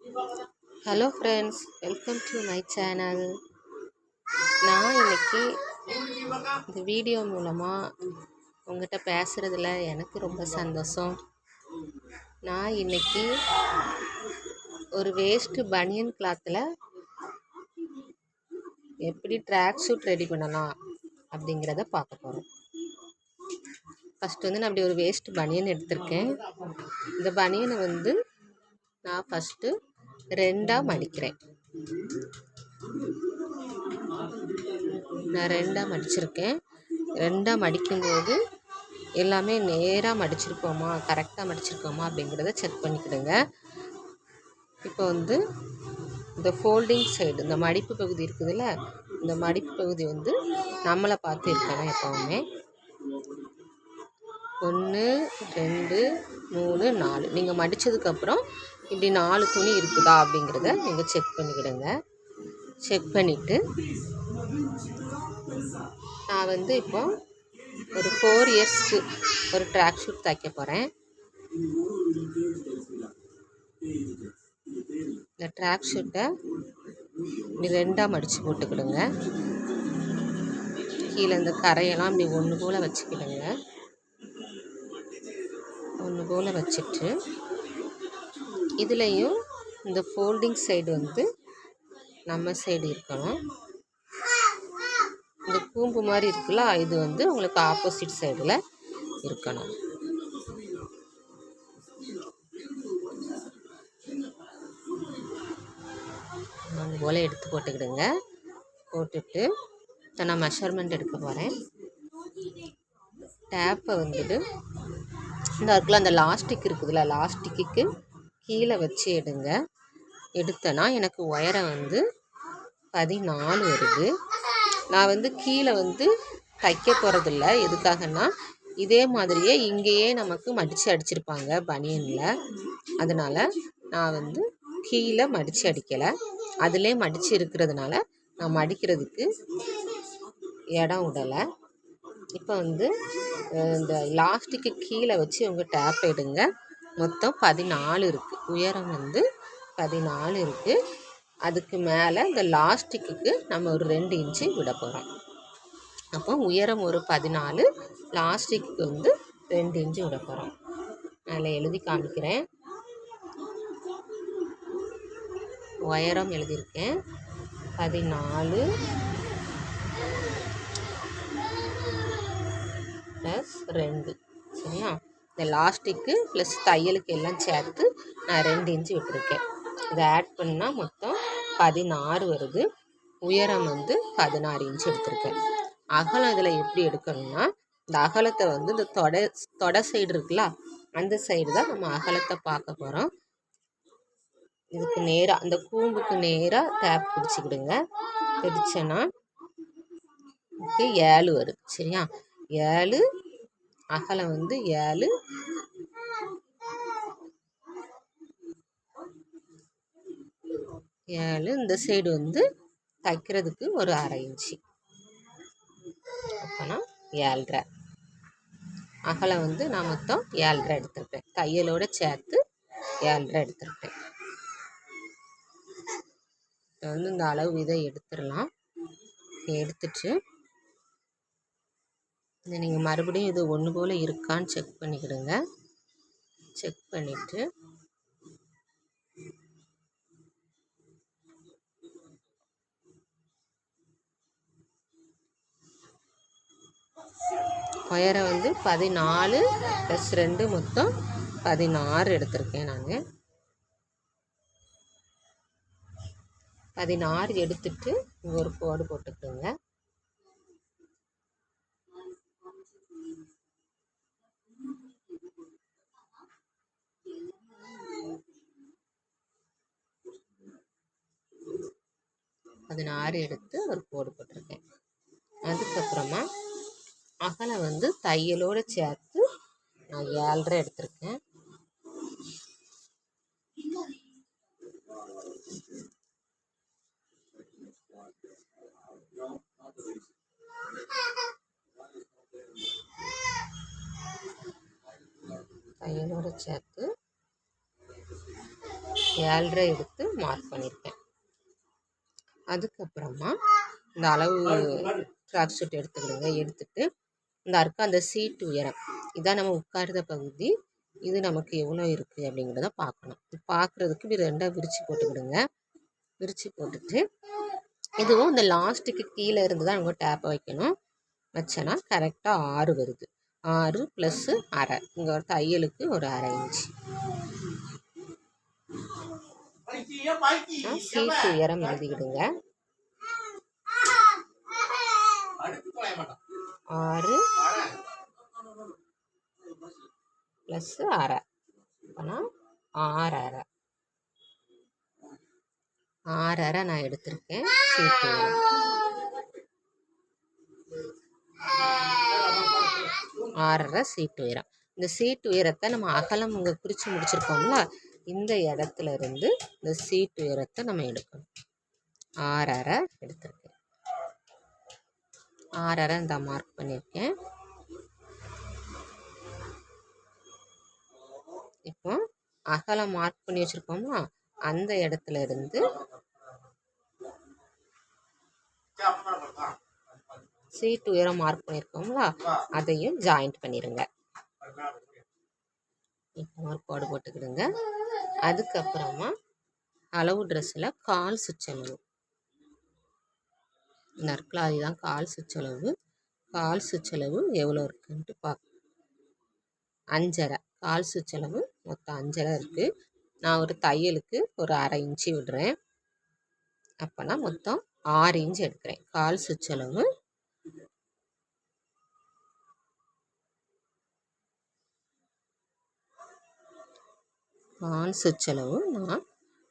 Hello friends, welcome to my channel. நான் இன்னைக்கு இந்த வீடியோ மூலமாக உங்கள்கிட்ட பேசுகிறதுல எனக்கு ரொம்ப சந்தோஷம். நான் இன்னைக்கு ஒரு வேஸ்ட்டு பனியன் கிளாத்தில் எப்படி ட்ராக் சூட் ரெடி பண்ணலாம் அப்படிங்கிறத பார்க்க போகிறோம். ஃபஸ்ட்டு நான் அப்படி ஒரு வேஸ்ட்டு பனியன் எடுத்திருக்கேன். இந்த பனியனை நான் ஃபஸ்ட்டு ரெண்டாக மடிக்கிறேன். நான் ரெண்டாக மடிச்சிருக்கேன். ரெண்டாக மடிக்கும்போது எல்லாமே நேராக மடிச்சிருக்கோமா, கரெக்டாக மடிச்சிருக்கோமா அப்படிங்கிறத செக் பண்ணிக்கிடுங்க. இப்போ இந்த ஃபோல்டிங் சைடு, இந்த மடிப்பு பகுதி இருக்குதுல்ல, இந்த மடிப்பு பகுதி நம்மளை பார்த்து இருக்கணும் எப்போவுமே. 1 2 3 4 நீங்கள் மடித்ததுக்கப்புறம் இப்படி 4 துணி இருக்குதா அப்படிங்கிறத நீங்கள் செக் பண்ணிக்கிடுங்க. செக் பண்ணிவிட்டு நான் இப்போ ஒரு 4 இயர்ஸ்க்கு ஒரு ட்ராக் ஷூட் தைக்க போகிறேன். இந்த ட்ராக் ஷூட்டை இப்படி ரெண்டாக மடித்து போட்டுக்கிடுங்க. கீழே இந்த கரையெல்லாம் இப்படி ஒன்று போல் வச்சுக்கிடுங்க. ஒன்று போல் வச்சுட்டு இதுலேயும் இந்த ஃபோல்டிங் சைடு நம்ம சைடு இருக்கணும். இந்த கூம்பு மாதிரி இருக்குல்ல, இது உங்களுக்கு ஆப்போசிட் சைடில் இருக்கணும். அது போல் எடுத்து போட்டுக்கிடுங்க. போட்டுட்டு நான் மெஷர்மெண்ட் எடுக்க போகிறேன். டேப்பை இந்த இருக்குல்ல, அந்த லாஸ்டிக் இருக்குதுல்ல, லாஸ்டிக்கு கீழே வச்சு எடுங்க. எடுத்தேன்னா எனக்கு உயரம் 14 வருது. நான் கீழே தைக்க போகிறதில்ல. எதுக்காகன்னா, இதே மாதிரியே இங்கேயே நமக்கு மடித்து அடிச்சிருப்பாங்க பனியனில். அதனால் நான் கீழே மடித்து அடிக்கலை. அதிலே மடித்து இருக்கிறதுனால நான் மடிக்கிறதுக்கு இடம் விடலை. இப்போ இந்த லாஸ்டிக்கு கீழே வச்சு உங்கள் டேப் எடுங்க. மொத்தம் 14 இருக்குது. உயரம் 14 இருக்குது. அதுக்கு மேலே இந்த லாஸ்டிக்கு நம்ம ஒரு 2 இன்ச்சு விட போகிறோம். அப்போ உயரம் ஒரு 14, லாஸ்டிக்கு 2 இன்ச்சு விட போகிறோம். அதில் எழுதி காமிக்கிறேன். உயரம் எழுதியிருக்கேன் 14 + 2. சரியா? இந்த லாஸ்டிக்கு ப்ளஸ் தையலுக்கு எல்லாம் சேர்த்து நான் 2 இன்ச்சு விட்டுருக்கேன். இதை ஆட் பண்ணால் மொத்தம் 16 வருது. உயரம் 16 இன்ச்சு எடுத்திருக்கேன். அகலம் இதில் எப்படி எடுக்கணும்னா, இந்த அகலத்தை இந்த தொடை சைடு இருக்குல்ல, அந்த சைடு தான் நம்ம அகலத்தை பார்க்க போகிறோம். இதுக்கு நேராக, அந்த கூம்புக்கு நேராக டேப் பிடிச்சிக்கிடுங்க. பிடிச்சேன்னா 7 வருது. சரியா? 7 அகலம் 7, இந்த சைடு தைக்கிறதுக்கு ஒரு 1/2 இன்ச்சு. அப்போனா 7.5. அகலம் நான் மொத்தம் 7.5 எடுத்திருப்பேன். தையலோடு சேர்த்து 7.5 எடுத்திருப்பேன். இந்த அளவு இதை எடுத்துடலாம். எடுத்துட்டு நீங்கள் மறுபடியும் இது ஒன்று போல் இருக்கான்னு செக் பண்ணிக்கிடுங்க. செக் பண்ணிவிட்டு உயரம் 14 + 2 மொத்தம் 16 எடுத்திருக்கேன். நான் 16 எடுத்துட்டு இங்கே ஒரு கோடு போட்டுக்கிடுங்க. எடுத்து ஒரு கோடு போட்டிருக்கேன். அதுக்கப்புறமா அகலம் தையலோடு சேர்த்து நான் 7.5 எடுத்திருக்கேன். தையலோடு சேர்த்து 7.5 எடுத்து மார்க் பண்ணியிருக்கேன். அதுக்கப்புறமா இந்த அளவு ட்ராக் ஷூட் எடுத்துக்கிடுங்க. எடுத்துகிட்டு இந்த இருக்க அந்த சீட்டு உயரம் இதான் நம்ம உட்கார்ந்த பகுதி. இது நமக்கு எவ்வளோ இருக்குது அப்படிங்கிறத பார்க்கணும். பார்க்குறதுக்கு இப்படி 2ஆக விரித்து போட்டுக்கிடுங்க. விரித்து போட்டுட்டு இதுவும் இந்த லாஸ்ட்டுக்கு கீழே இருந்து தான் நம்ம டேப்பை வைக்கணும். வச்சோன்னா கரெக்டாக 6 வருது. 6 + ½ இங்கே ஒரு தையலுக்கு ஒரு ½ இன்ச்சு. சீட்டு உயரம் எழுதிக்கிடுங்க. 6 + ½ அப்போனா 6½ 6½ நான் எடுத்திருக்கேன். சீட்டு உயரம் 6½ சீட்டு உயரம். இந்த சீட்டு உயரத்தை நம்ம அகலம் இங்கே குறித்து முடிச்சிருக்கோம்ல, இந்த இடத்துல இருந்து இந்த சீட்டு உயரத்தை நம்ம எடுக்கணும். 6½ எடுத்திருக்கேன். 6½ இந்த மார்க் பண்ணியிருக்கேன். இப்போ அகலம் மார்க் பண்ணி வச்சுருக்கோம்னா அந்த இடத்துல இருந்து சீட்டு உயரம் மார்க் பண்ணியிருக்கோம்ல அதையும் ஜாயிண்ட் பண்ணிடுங்க. இப்போ ஒரு கோடு போட்டுக்கிடுங்க. அதுக்கப்புறமா அளவு ட்ரெஸ்ஸில் கால் சுற்றளவு நற்களாதி தான் கால் சுற்றளவு. கால் சுற்றளவு எவ்வளோ இருக்குன்ட்டு பார்க்கணும். 5½ கால் சுற்றளவு மொத்தம் 5½ இருக்குது. நான் ஒரு தையலுக்கு ஒரு ½ இன்ச்சு விடுறேன். அப்போனா மொத்தம் 6 இன்ச்சு எடுக்கிறேன். கால் சுற்றளவு நான்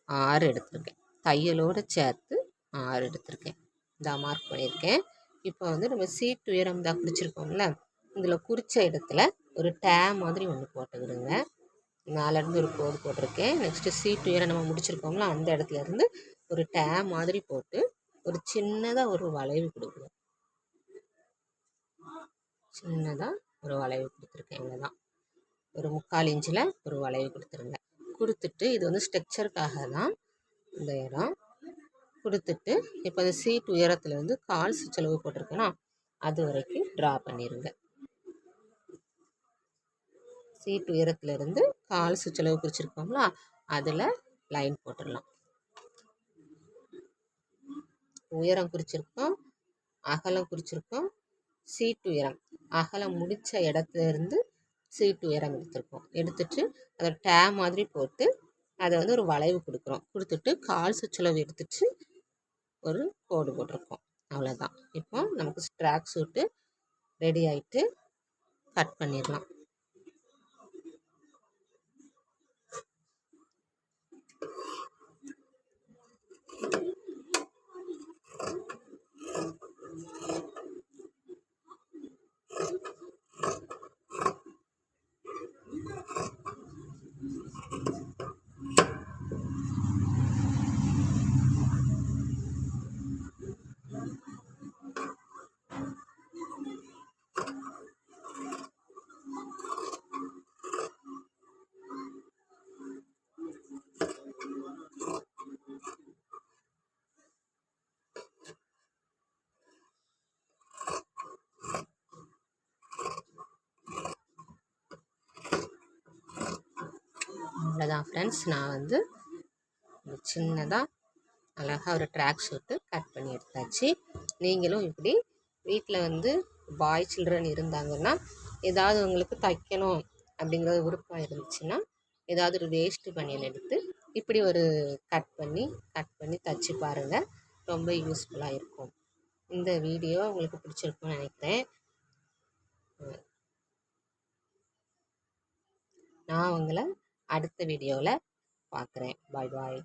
6 எடுத்திருக்கேன். தையலோடு சேர்த்து 6 எடுத்திருக்கேன். இந்த மார்க் பண்ணியிருக்கேன். இப்போ நம்ம சீட்டு உயரம் தான் குறிச்சிருக்கோம்ல, இதில் குறித்த இடத்துல ஒரு டே மாதிரி ஒன்று போட்டுக்கிடுங்க. மேலேருந்து ஒரு கோடு போட்டிருக்கேன். நெக்ஸ்ட்டு சீட்டு உயரம் நம்ம முடிச்சிருக்கோம்ல அந்த இடத்துல இருந்து ஒரு டே மாதிரி போட்டு ஒரு சின்னதாக ஒரு வளைவு கொடுக்குறேன். சின்னதாக ஒரு வளைவு கொடுத்துருக்கேன். இங்கே தான் ஒரு 3/4 இன்ச்சில் ஒரு வளைவு கொடுத்துருங்க. கொடுத்துட்டு இது ஸ்ட்ரக்சருக்காக தான் இந்த இடம் கொடுத்துட்டு இப்போ அந்த சீட் உயரத்துலேருந்து கால் சுற்றளவு போட்டிருக்கேன்னா அது வரைக்கும் ட்ரா பண்ணிடுங்க. சீட் உயரத்துலேருந்து கால் சுற்றளவு குறிச்சிருக்கோம்ல அதில் லைன் போட்டுடலாம். உயரம் குறிச்சிருக்கோம், அகலம் குறிச்சிருக்கோம், சீட்டு உயரம் அகலம் முடித்த இடத்துல இருந்து சீட்டு உயரம் எடுத்திருக்கோம். எடுத்துட்டு அதை டே மாதிரி போட்டு அதை ஒரு வளைவு கொடுக்குறோம். கொடுத்துட்டு கால் சுற்றளவு எடுத்துட்டு ஒரு கோடு போட்டிருக்கோம். அவ்வளோதான். இப்போ நமக்கு ட்ராக் சூட்டு ரெடி ஆகிட்டு கட் பண்ணிடலாம். அவ்வளோதான் ஃப்ரெண்ட்ஸ். நான் சின்னதாக அழகாக ஒரு ட்ராக் ஷூட்டு கட் பண்ணி எடுத்தாச்சு. நீங்களும் இப்படி வீட்டில் பாய் சில்ட்ரன் இருந்தாங்கன்னா ஏதாவது உங்களுக்கு தைக்கணும் அப்படிங்கிற விருப்பம் இருந்துச்சுன்னா ஏதாவது ஒரு வேஸ்ட்டு பனியன் எடுத்து இப்படி ஒரு கட் பண்ணி தைச்சி பாருங்கள். ரொம்ப யூஸ்ஃபுல்லாக இருக்கும். இந்த வீடியோ உங்களுக்கு பிடிச்சிருக்கும்னு நினைக்கிறேன். நான் உங்களை அடுத்த வீடியோவில் பார்க்குறேன். பாய் பாய்.